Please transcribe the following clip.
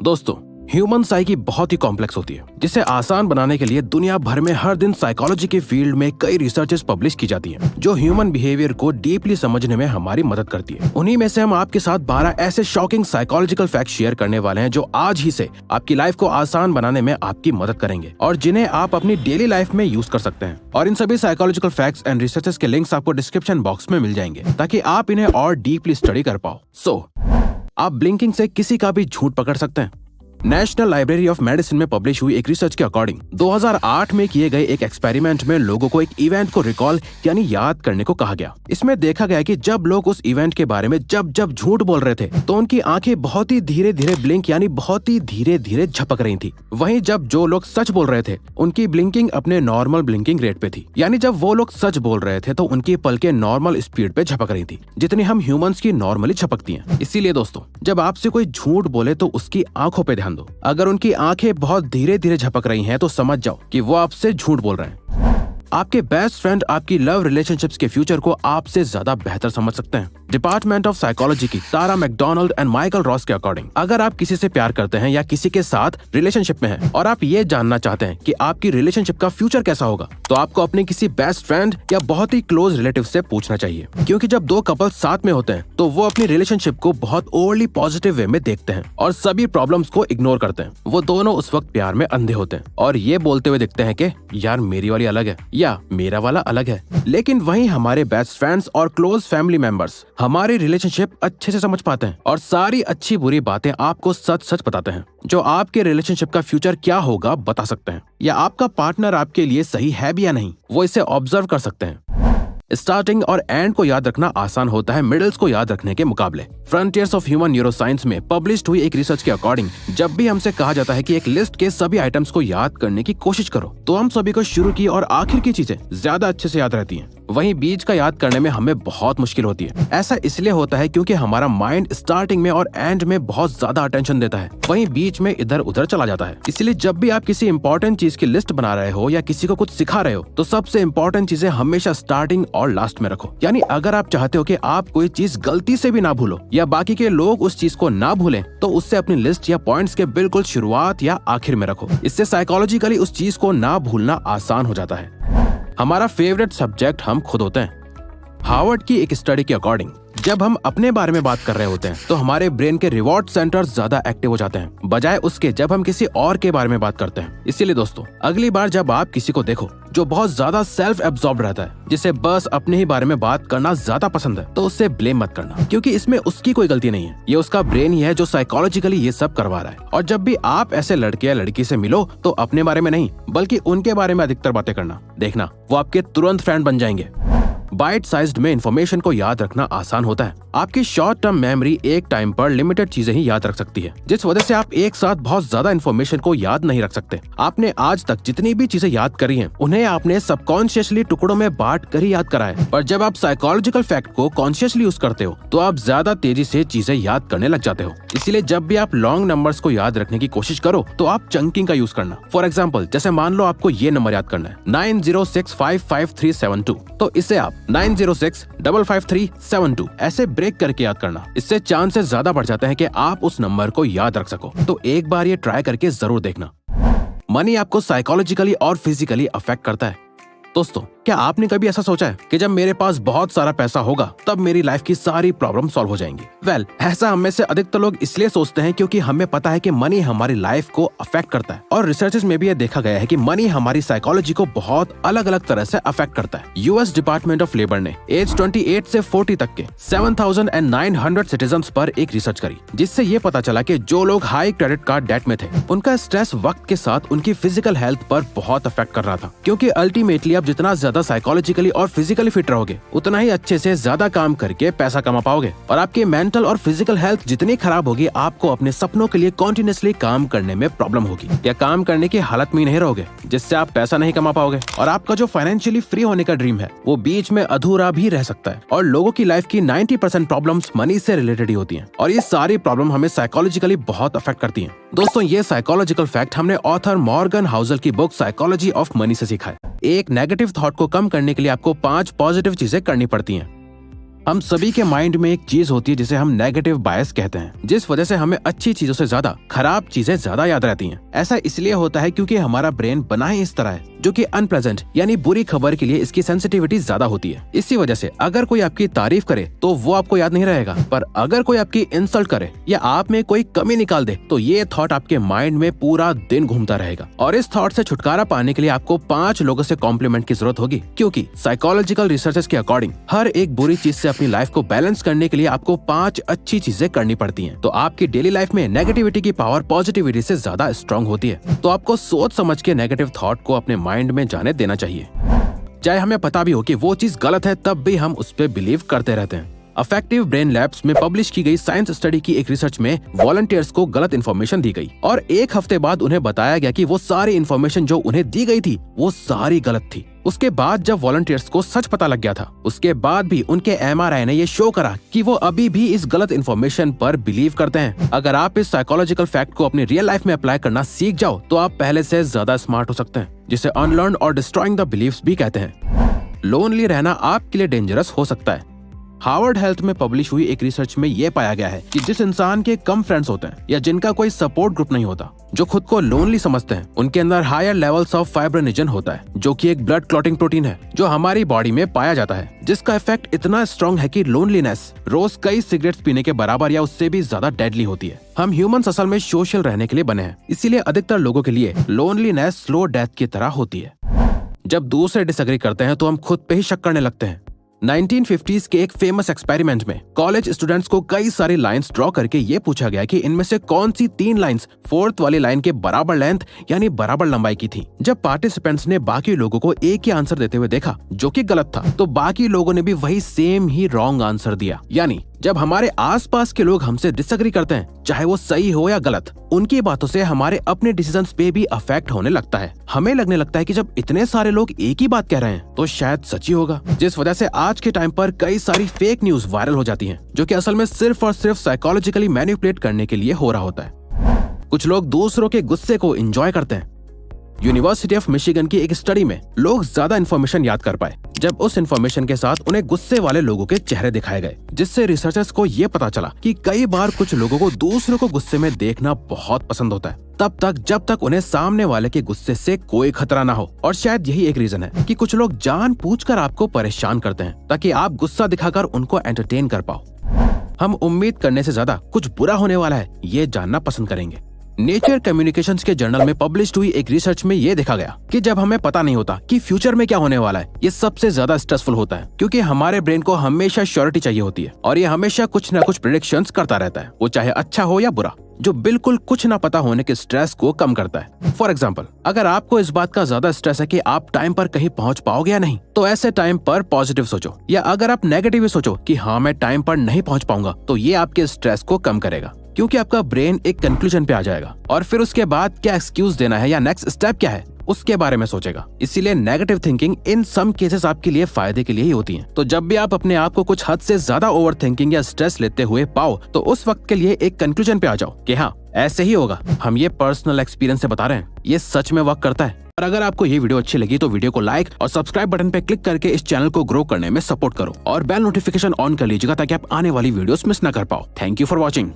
दोस्तों, human psyche बहुत ही complex होती है, जिसे आसान बनाने के लिए दुनिया भर में हर दिन साइकोलॉजी के फील्ड में कई रिसर्चेस पब्लिश की जाती हैं, जो ह्यूमन बिहेवियर को डीपली समझने में हमारी मदद करती है। उन्हीं में से हम आपके साथ 12 ऐसे शॉकिंग साइकोलॉजिकल फैक्ट शेयर करने वाले हैं, जो आज ही से आपकी लाइफ को आसान बनाने में आपकी मदद करेंगे और जिन्हें आप अपनी डेली लाइफ में यूज कर सकते हैं। और इन सभी साइकोलॉजिकल फैक्ट्स एंड रिसर्चेस के लिंक्स आपको डिस्क्रिप्शन बॉक्स में मिल जाएंगे, ताकि आप इन्हें और डीपली स्टडी कर पाओ। आप ब्लिंकिंग से किसी का भी झूठ पकड़ सकते हैं। नेशनल लाइब्रेरी ऑफ मेडिसिन में पब्लिश हुई एक रिसर्च के अकॉर्डिंग 2008 में किए गए एक एक्सपेरिमेंट में लोगों को एक इवेंट को रिकॉल यानी याद करने को कहा गया। इसमें देखा गया कि जब लोग उस इवेंट के बारे में जब झूठ बोल रहे थे, तो उनकी आंखें बहुत ही धीरे धीरे ब्लिंक यानी बहुत ही धीरे धीरे झपक रही थी। वहीं जब जो लोग सच बोल रहे थे, उनकी ब्लिंकिंग अपने नॉर्मल ब्लिंकिंग रेट पे थी। यानी जब वो लोग सच बोल रहे थे, तो उनकी पलकें नॉर्मल स्पीड पे झपक रही थी, जितनी हम ह्यूमंस की नॉर्मली झपकती हैं। इसीलिए दोस्तों, जब आपसे कोई झूठ बोले तो उसकी आंखों पे ध्यान दो। अगर उनकी आंखें बहुत धीरे धीरे झपक रही हैं, तो समझ जाओ कि वो आपसे झूठ बोल रहे हैं। आपके बेस्ट फ्रेंड आपकी लव रिलेशनशिप्स के फ्यूचर को आपसे ज्यादा बेहतर समझ सकते हैं। डिपार्टमेंट ऑफ साइकोलॉजी की तारा मैकडोनाल्ड एंड माइकल रॉस के अकॉर्डिंग, अगर आप किसी से प्यार करते हैं या किसी के साथ रिलेशनशिप में हैं और आप ये जानना चाहते हैं कि आपकी रिलेशनशिप का फ्यूचर कैसा होगा, तो आपको अपने किसी बेस्ट फ्रेंड या बहुत ही क्लोज रिलेटिव से पूछना चाहिए। क्योंकि जब दो कपल्स साथ में होते हैं, तो वो अपनी रिलेशनशिप को बहुत ओवरली पॉजिटिव वे में देखते हैं और सभी प्रॉब्लम्स को इग्नोर करते हैं। वो दोनों उस वक्त प्यार में अंधे होते हैं और ये बोलते हुए दिखते हैं कि यार मेरी वाली अलग है या मेरा वाला अलग है। लेकिन वहीं हमारे बेस्ट फ्रेंड्स और क्लोज फैमिली मेंबर्स हमारी रिलेशनशिप अच्छे से समझ पाते हैं और सारी अच्छी बुरी बातें आपको सच सच बताते हैं, जो आपके रिलेशनशिप का फ्यूचर क्या होगा बता सकते हैं, या आपका पार्टनर आपके लिए सही है भी या नहीं, वो इसे ऑब्जर्व कर सकते हैं। स्टार्टिंग और एंड को याद रखना आसान होता है मिडल्स को याद रखने के मुकाबले। फ्रंटियर्स ऑफ ह्यूमन न्यूरोसाइंस में पब्लिश्ड हुई एक रिसर्च के अकॉर्डिंग, जब भी हमसे कहा जाता है कि एक लिस्ट के सभी आइटम्स को याद करने की कोशिश करो, तो हम सभी को शुरू की और आखिर की चीजें ज्यादा अच्छे से याद रहती हैं। वहीं बीच का याद करने में हमें बहुत मुश्किल होती है। ऐसा इसलिए होता है क्योंकि हमारा माइंड स्टार्टिंग में और एंड में बहुत ज्यादा अटेंशन देता है, वहीं बीच में इधर उधर चला जाता है। इसलिए जब भी आप किसी इंपॉर्टेंट चीज की लिस्ट बना रहे हो या किसी को कुछ सिखा रहे हो, तो सबसे इंपॉर्टेंट चीजें हमेशा स्टार्टिंग और लास्ट में रखो। यानी अगर आप चाहते हो कि आप कोई चीज गलती से भी ना भूलो या बाकी के लोग उस चीज को ना भूलें, तो उससे अपनी लिस्ट या पॉइंट्स के बिल्कुल शुरुआत या आखिर में रखो। इससे साइकोलॉजिकली उस चीज को ना भूलना आसान हो जाता है। हमारा फेवरेट सब्जेक्ट हम खुद होते हैं। हार्वर्ड की एक स्टडी के अकॉर्डिंग, जब हम अपने बारे में बात कर रहे होते हैं, तो हमारे ब्रेन के रिवॉर्ड सेंटर्स ज्यादा एक्टिव हो जाते हैं, बजाय उसके जब हम किसी और के बारे में बात करते हैं। इसीलिए दोस्तों, अगली बार जब आप किसी को देखो जो बहुत ज्यादा सेल्फ एब्जॉर्ब रहता है, जिसे बस अपने ही बारे में बात करना ज्यादा पसंद है, तो उससे ब्लेम मत करना, क्योंकि इसमें उसकी कोई गलती नहीं है। ये उसका ब्रेन ही है जो साइकोलॉजिकली ये सब करवा रहा है। और जब भी आप ऐसे लड़के या लड़की से मिलो, तो अपने बारे में नहीं बल्कि उनके बारे में अधिकतर बातें करना। देखना, वो आपके तुरंत फ्रेंड बन जाएंगे। बाइट साइज्ड में इंफॉर्मेशन को याद रखना आसान होता है। आपकी शॉर्ट टर्म मेमोरी एक टाइम पर लिमिटेड चीजें ही याद रख सकती है, जिस वजह से आप एक साथ बहुत ज्यादा इंफॉर्मेशन को याद नहीं रख सकते। आपने आज तक जितनी भी चीजें याद करी हैं, उन्हें आपने सबकॉन्शियसली टुकड़ों में बांट कर ही याद करा है। पर जब आप साइकोलॉजिकल फैक्ट को कॉन्शियसली यूज करते हो, तो आप ज्यादा तेजी से चीजें याद करने लग जाते हो। इसीलिए जब भी आप लॉन्ग नंबर्स को याद रखने की कोशिश करो, तो आप चंकिंग का यूज करना। फॉर एग्जाम्पल, जैसे मान लो आपको ये नंबर याद करना है 90655372, तो इसे आप 90655372 ऐसे ब्रेक करके याद करना। इससे चांसेस ज्यादा बढ़ जाते हैं कि आप उस नंबर को याद रख सको। तो एक बार ये ट्राई करके जरूर देखना। मनी आपको साइकोलॉजिकली और फिजिकली अफेक्ट करता है। दोस्तों, क्या आपने कभी ऐसा सोचा है कि जब मेरे पास बहुत सारा पैसा होगा, तब मेरी लाइफ की सारी प्रॉब्लम सॉल्व हो जाएंगी? वेल, ऐसा हम में से अधिकतर लोग इसलिए सोचते हैं क्योंकि हमें पता है कि मनी हमारी लाइफ को अफेक्ट करता है। और रिसर्चेस में भी ये देखा गया है कि मनी हमारी साइकोलॉजी को बहुत अलग अलग तरह से अफेक्ट करता है। यूएस डिपार्टमेंट ऑफ लेबर ने एज 28 से 40 तक के 7,900 सिटीजन्स पर एक रिसर्च करी, जिससे ये पता चला कि जो लोग हाई क्रेडिट कार्ड डेट में थे, उनका स्ट्रेस वक्त के साथ उनकी फिजिकल हेल्थ पर बहुत अफेक्ट कर रहा था। क्योंकि अल्टीमेटली आप जितना ज्यादा साइकोलॉजिकली और फिजिकली फिट रहोगे, उतना ही अच्छे से ज्यादा काम करके पैसा कमा पाओगे। और आपकी मेंटल और फिजिकल हेल्थ जितनी खराब होगी, आपको अपने सपनों के लिए कॉन्टिन्यूसली काम करने में प्रॉब्लम होगी या काम करने की हालत में नहीं रहोगे, जिससे आप पैसा नहीं कमा पाओगे और आपका जो फाइनेंशियली फ्री होने का ड्रीम है, वो बीच में अधूरा भी रह सकता है। और लोगों की लाइफ की 90% प्रॉब्लम्स मनी से रिलेटेड ही होती हैं, और ये सारी प्रॉब्लम हमें साइकोलॉजिकली बहुत अफेक्ट करती हैं। दोस्तों, ये साइकोलॉजिकल फैक्ट हमने ऑथर मॉर्गन हाउसल की बुक साइकोलॉजी ऑफ मनी से सीखा है। एक नेगेटिव थॉट को कम करने के लिए आपको 5 पॉजिटिव चीजें करनी पड़ती हैं। हम सभी के माइंड में एक चीज होती है जिसे हम नेगेटिव बायस कहते हैं, जिस वजह से हमें अच्छी चीजों से ज्यादा खराब चीजें ज्यादा याद रहती हैं। ऐसा इसलिए होता है क्योंकि हमारा ब्रेन बना ही इस तरह है जो कि अनप्लेजेंट यानी बुरी खबर के लिए इसकी सेंसिटिविटी ज्यादा होती है। इसी वजह से अगर कोई आपकी तारीफ करे तो वो आपको याद नहीं रहेगा, पर अगर कोई आपकी इंसल्ट करे या आप में कोई कमी निकाल दे तो ये थॉट आपके माइंड में पूरा दिन घूमता रहेगा। और इस थॉट से छुटकारा पाने के लिए आपको 5 लोगों से कॉम्प्लीमेंट की जरूरत होगी, क्योंकि साइकोलॉजिकल रिसर्चेस के अकॉर्डिंग हर एक बुरी चीज से अपनी लाइफ को बैलेंस करने के लिए आपको 5 अच्छी चीजें करनी पड़ती हैं। तो आपकी डेली लाइफ में नेगेटिविटी की पावर पॉजिटिविटी से ज्यादा स्ट्रांग होती है। तो आपको सोच समझ के नेगेटिव थॉट को अपने माइंड में जाने देना चाहिए, चाहे हमें पता भी हो कि वो चीज गलत है, तब भी हम उस पर बिलीव करते रहते हैं। अफेक्टिव ब्रेन लैब्स में पब्लिश की गई साइंस स्टडी की एक रिसर्च में वॉलंटियर्स को गलत इन्फॉर्मेशन दी गई और 1 हफ्ते बाद उन्हें बताया गया कि वो सारी इन्फॉर्मेशन जो उन्हें दी गई थी वो सारी गलत थी। उसके बाद जब वॉलंटियर्स को सच पता लग गया था, उसके बाद भी उनके MRI ने ये शो करा कि वो अभी भी इस गलत इन्फॉर्मेशन पर बिलीव करते हैं। अगर आप इस साइकोलॉजिकल फैक्ट को अपनी रियल लाइफ में अप्लाई करना सीख जाओ तो आप पहले से ज्यादा स्मार्ट हो सकते हैं, जिसे अनलर्न और डिस्ट्रॉइंग द बिलीव्स भी कहते हैं। लोनली रहना आपके लिए डेंजरस हो सकता है। हार्वर्ड हेल्थ में पब्लिश हुई एक रिसर्च में ये पाया गया है कि जिस इंसान के कम फ्रेंड्स होते हैं या जिनका कोई सपोर्ट ग्रुप नहीं होता, जो खुद को लोनली समझते हैं, उनके अंदर हायर लेवल्स ऑफ फाइब्रोनिजन होता है, जो कि एक ब्लड क्लॉटिंग प्रोटीन है जो हमारी बॉडी में पाया जाता है, जिसका इफेक्ट इतना स्ट्रॉन्ग है कि लोनलीनेस रोज कई सिगरेट्स पीने के बराबर या उससे भी ज्यादा डेडली होती है। हम ह्यूमंस असल में सोशल रहने के लिए बने हैं, इसीलिए अधिकतर लोगों के लिए लोनलीनेस स्लो डेथ की तरह होती है। जब दूसरे डिसएग्री करते हैं तो हम खुद पे ही शक करने लगते हैं। 1950s के एक फेमस एक्सपेरिमेंट में कॉलेज स्टूडेंट्स को कई सारी लाइंस ड्रॉ करके ये पूछा गया कि इनमें से कौन सी 3 लाइंस 4th वाली लाइन के बराबर लेंथ यानी बराबर लंबाई की थी। जब पार्टिसिपेंट्स ने बाकी लोगों को एक ही आंसर देते हुए देखा जो कि गलत था, तो बाकी लोगों ने भी वही सेम ही रॉन्ग आंसर दिया। यानी जब हमारे आसपास के लोग हमसे डिसएग्री करते हैं, चाहे वो सही हो या गलत, उनकी बातों से हमारे अपने डिसीजंस पे भी अफेक्ट होने लगता है। हमें लगने लगता है कि जब इतने सारे लोग एक ही बात कह रहे हैं तो शायद सच ही होगा, जिस वजह से आज के टाइम पर कई सारी फेक न्यूज वायरल हो जाती हैं, जो कि असल में सिर्फ और सिर्फ साइकोलॉजिकली मैनिपुलेट करने के लिए हो रहा होता है। कुछ लोग दूसरों के गुस्से को एंजॉय करते हैं। यूनिवर्सिटी ऑफ मिशिगन की एक स्टडी में लोग ज्यादा इन्फॉर्मेशन याद कर पाए जब उस इन्फॉर्मेशन के साथ उन्हें गुस्से वाले लोगों के चेहरे दिखाए गए, जिससे रिसर्चर्स को ये पता चला कि कई बार कुछ लोगों को दूसरों को गुस्से में देखना बहुत पसंद होता है, तब तक जब तक उन्हें सामने वाले के गुस्से से कोई खतरा ना हो। और शायद यही एक रीजन है कि कुछ लोग जानबूझकर आपको परेशान करते हैं ताकि आप गुस्सा दिखाकर उनको एंटरटेन कर पाओ। हम उम्मीद करने से ज्यादा कुछ बुरा होने वाला है ये जानना पसंद करेंगे। नेचर कम्युनिकेशंस के जर्नल में पब्लिश हुई एक रिसर्च में ये देखा गया कि जब हमें पता नहीं होता कि फ्यूचर में क्या होने वाला है, ये सबसे ज्यादा स्ट्रेसफुल होता है, क्योंकि हमारे ब्रेन को हमेशा श्योरिटी चाहिए होती है और ये हमेशा कुछ न कुछ प्रेडिक्शंस करता रहता है, वो चाहे अच्छा हो या बुरा, जो बिल्कुल कुछ ना पता होने के स्ट्रेस को कम करता है। फॉर एग्जाम्पल, अगर आपको इस बात का ज्यादा स्ट्रेस है कि आप टाइम पर कहीं पहुंच पाओगे या नहीं, तो ऐसे टाइम पर पॉजिटिव सोचो, या अगर आप नेगेटिव सोचो कि हाँ मैं टाइम पर नहीं पहुंच पाऊंगा, तो ये आपके स्ट्रेस को कम करेगा, क्योंकि आपका ब्रेन एक कंक्लूजन पे आ जाएगा और फिर उसके बाद क्या एक्सक्यूज देना है या नेक्स्ट स्टेप क्या है उसके बारे में सोचेगा। इसीलिए negative thinking in some cases आपके लिए फायदे के लिए ही होती है। तो जब भी आप अपने आप को कुछ हद से ज्यादा ओवर थिंकिंग या स्ट्रेस लेते हुए पाओ, तो उस वक्त के लिए एक कंक्लूजन पे आ जाओ कि हाँ ऐसे ही होगा। हम ये पर्सनल एक्सपीरियंस से बता रहे हैं, ये सच में वर्क करता है। और अगर आपको ये वीडियो अच्छी लगी तो वीडियो को लाइक और सब्सक्राइब बटन पे क्लिक करके इस चैनल को ग्रो करने में सपोर्ट करो और बेल नोटिफिकेशन ऑन कर लीजिएगा ताकि आप आने वाली वीडियोस मिस ना कर पाओ। Thank you for watching.